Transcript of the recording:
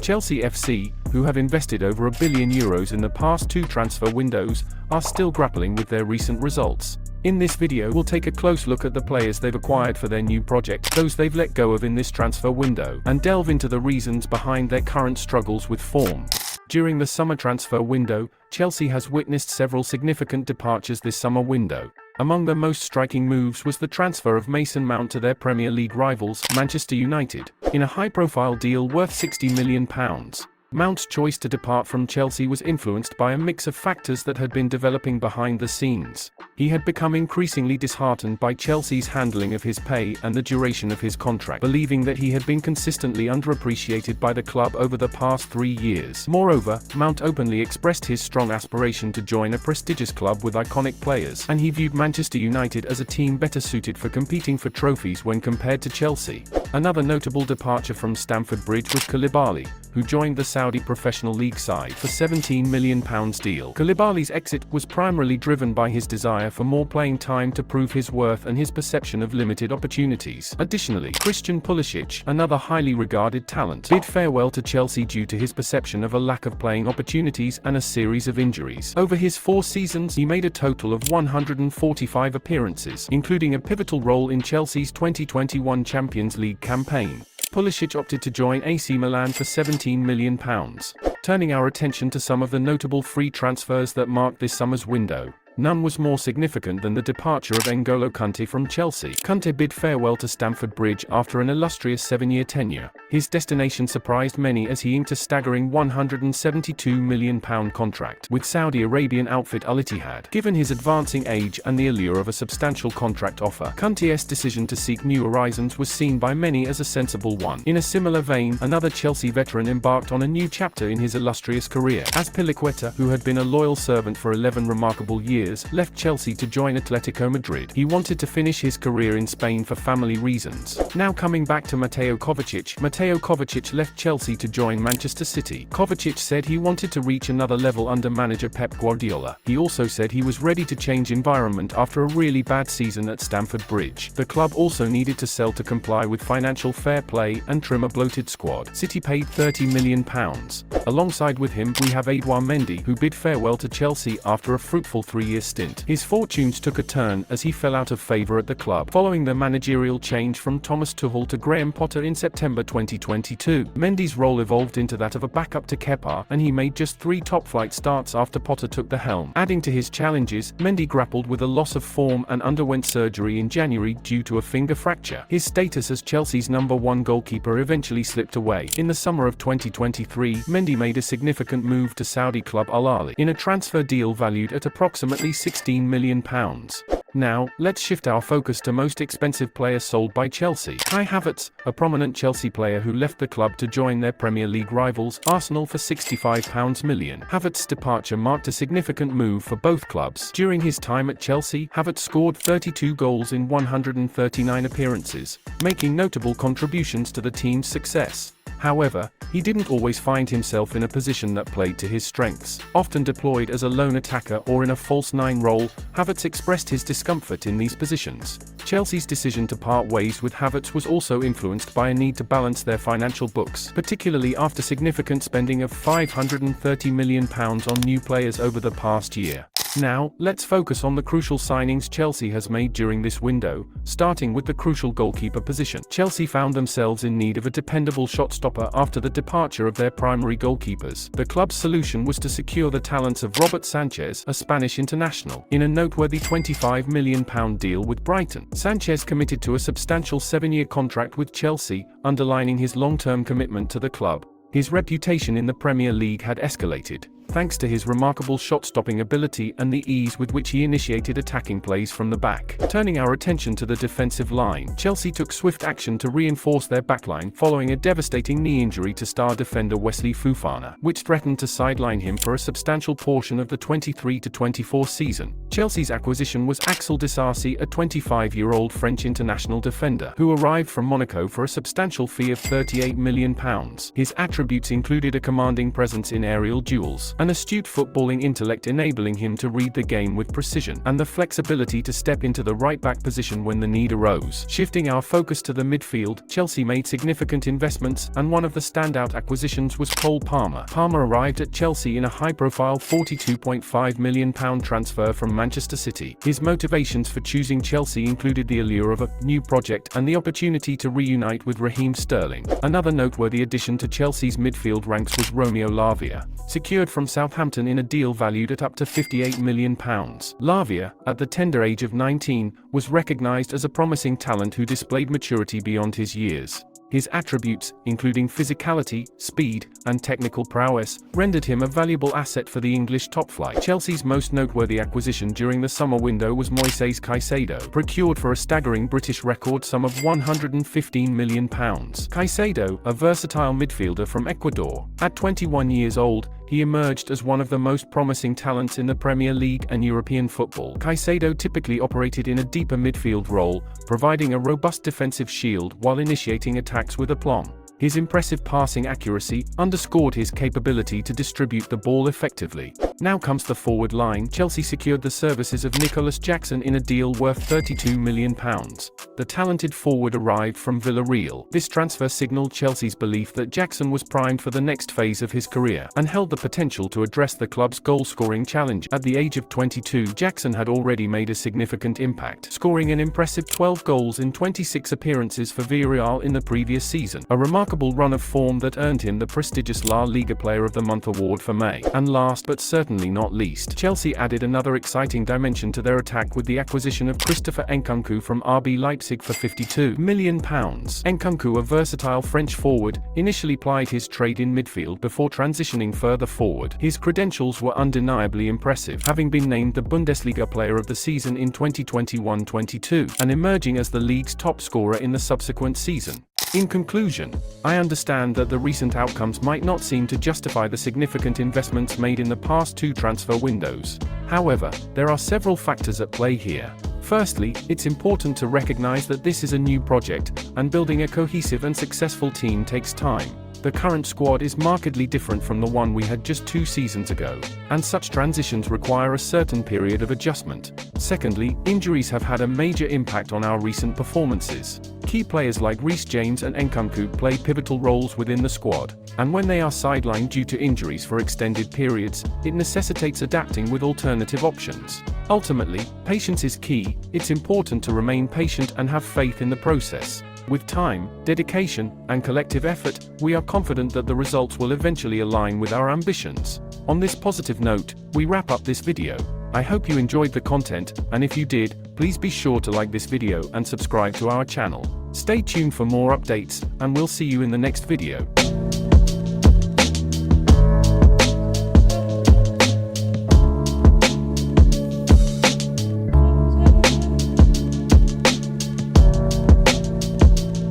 Chelsea FC, who have invested over €1 billion in the past 2 transfer windows, are still grappling with their recent results. In this video we'll take a close look at the players they've acquired for their new project, those they've let go of in this transfer window, and delve into the reasons behind their current struggles with form. During the summer transfer window, Chelsea has witnessed several significant departures this summer window. Among their most striking moves was the transfer of Mason Mount to their Premier League rivals, Manchester United, in a high-profile deal worth £60 million. Mount's choice to depart from Chelsea was influenced by a mix of factors that had been developing behind the scenes. He had become increasingly disheartened by Chelsea's handling of his pay and the duration of his contract, believing that he had been consistently underappreciated by the club over the past 3 years. Moreover, Mount openly expressed his strong aspiration to join a prestigious club with iconic players, and he viewed Manchester United as a team better suited for competing for trophies when compared to Chelsea. Another notable departure from Stamford Bridge was Koulibaly, who joined the Saudi Professional League side for £17 million deal. Koulibaly's exit was primarily driven by his desire for more playing time to prove his worth and his perception of limited opportunities. Additionally, Christian Pulisic, another highly regarded talent, bid farewell to Chelsea due to his perception of a lack of playing opportunities and a series of injuries. Over his 4 seasons, he made a total of 145 appearances, including a pivotal role in Chelsea's 2021 Champions League campaign. Pulisic opted to join AC Milan for £17 million. Turning our attention to some of the notable free transfers that marked this summer's window, none was more significant than the departure of N'Golo Kante from Chelsea. Kante bid farewell to Stamford Bridge after an illustrious 7-year tenure. His destination surprised many as he inked a staggering £172 million contract with Saudi Arabian outfit Al-Ittihad. Given his advancing age and the allure of a substantial contract offer, Kante's decision to seek new horizons was seen by many as a sensible one. In a similar vein, another Chelsea veteran embarked on a new chapter in his illustrious career. Azpilicueta, who had been a loyal servant for 11 remarkable years, left Chelsea to join Atletico Madrid. He wanted to finish his career in Spain for family reasons. Now coming back to Mateo Kovacic left Chelsea to join Manchester City. Kovacic said he wanted to reach another level under manager Pep Guardiola. He also said he was ready to change environment after a really bad season at Stamford Bridge. The club also needed to sell to comply with financial fair play and trim a bloated squad. City paid £30 million. Alongside with him, we have Edouard Mendy, who bid farewell to Chelsea after a fruitful 3-year stint. His fortunes took a turn as he fell out of favour at the club following the managerial change from Thomas Tuchel to Graham Potter in September 2022. Mendy's role evolved into that of a backup to Kepa, and he made just 3 top-flight starts after Potter took the helm. Adding to his challenges, Mendy grappled with a loss of form and underwent surgery in January due to a finger fracture. His status as Chelsea's #1 goalkeeper eventually slipped away. In the summer of 2023, Mendy made a significant move to Saudi club Al-Ahli in a transfer deal valued at approximately £16 million. Now, let's shift our focus to most expensive player sold by Chelsea. Kai Havertz, a prominent Chelsea player who left the club to join their Premier League rivals, Arsenal, for £65 million. Havertz's departure marked a significant move for both clubs. During his time at Chelsea, Havertz scored 32 goals in 139 appearances, making notable contributions to the team's success. However, he didn't always find himself in a position that played to his strengths. Often deployed as a lone attacker or in a false 9 role, Havertz expressed his discomfort in these positions. Chelsea's decision to part ways with Havertz was also influenced by a need to balance their financial books, particularly after significant spending of £530 million on new players over the past year. Now, let's focus on the crucial signings Chelsea has made during this window, starting with the crucial goalkeeper position. Chelsea found themselves in need of a dependable shot stopper after the departure of their primary goalkeepers. The club's solution was to secure the talents of Robert Sanchez, a Spanish international, in a noteworthy £25 million deal with Brighton. Sanchez committed to a substantial 7-year contract with Chelsea, underlining his long-term commitment to the club. His reputation in the Premier League had escalated, thanks to his remarkable shot-stopping ability and the ease with which he initiated attacking plays from the back. Turning our attention to the defensive line, Chelsea took swift action to reinforce their backline following a devastating knee injury to star defender Wesley Fofana, which threatened to sideline him for a substantial portion of the 23-24 season. Chelsea's acquisition was Axel Disasi, a 25-year-old French international defender, who arrived from Monaco for a substantial fee of £38 million. His attributes included a commanding presence in aerial duels, an astute footballing intellect enabling him to read the game with precision, and the flexibility to step into the right-back position when the need arose. Shifting our focus to the midfield, Chelsea made significant investments, and one of the standout acquisitions was Cole Palmer. Palmer arrived at Chelsea in a high-profile £42.5 million transfer from Manchester City. His motivations for choosing Chelsea included the allure of a new project and the opportunity to reunite with Raheem Sterling. Another noteworthy addition to Chelsea's midfield ranks was Romeo Lavia, secured from Southampton in a deal valued at up to £58 million. Lavia, at the tender age of 19, was recognised as a promising talent who displayed maturity beyond his years. His attributes, including physicality, speed, and technical prowess, rendered him a valuable asset for the English top flight. Chelsea's most noteworthy acquisition during the summer window was Moises Caicedo, procured for a staggering British record sum of £115 million. Caicedo, a versatile midfielder from Ecuador, at 21 years old, he emerged as one of the most promising talents in the Premier League and European football. Caicedo typically operated in a deeper midfield role, providing a robust defensive shield while initiating attacks with aplomb. His impressive passing accuracy underscored his capability to distribute the ball effectively. Now comes the forward line. Chelsea secured the services of Nicholas Jackson in a deal worth £32 million. The talented forward arrived from Villarreal. This transfer signaled Chelsea's belief that Jackson was primed for the next phase of his career, and held the potential to address the club's goal-scoring challenge. At the age of 22, Jackson had already made a significant impact, scoring an impressive 12 goals in 26 appearances for Villarreal in the previous season, a remarkable run of form that earned him the prestigious La Liga Player of the Month award for May. And last but certainly not least, Chelsea added another exciting dimension to their attack with the acquisition of Christopher Nkunku from RB Leipzig for £52 million. Nkunku, a versatile French forward, initially plied his trade in midfield before transitioning further forward. His credentials were undeniably impressive, having been named the Bundesliga Player of the Season in 2021-22, and emerging as the league's top scorer in the subsequent season. In conclusion, I understand that the recent outcomes might not seem to justify the significant investments made in the past two transfer windows. However, there are several factors at play here. Firstly, it's important to recognize that this is a new project, and building a cohesive and successful team takes time. The current squad is markedly different from the one we had just 2 seasons ago, and such transitions require a certain period of adjustment. Secondly, injuries have had a major impact on our recent performances. Key players like Reece James and Nkunku play pivotal roles within the squad, and when they are sidelined due to injuries for extended periods, it necessitates adapting with alternative options. Ultimately, patience is key. It's important to remain patient and have faith in the process. With time, dedication, and collective effort, we are confident that the results will eventually align with our ambitions. On this positive note, we wrap up this video. I hope you enjoyed the content, and if you did, please be sure to like this video and subscribe to our channel. Stay tuned for more updates, and we'll see you in the next video.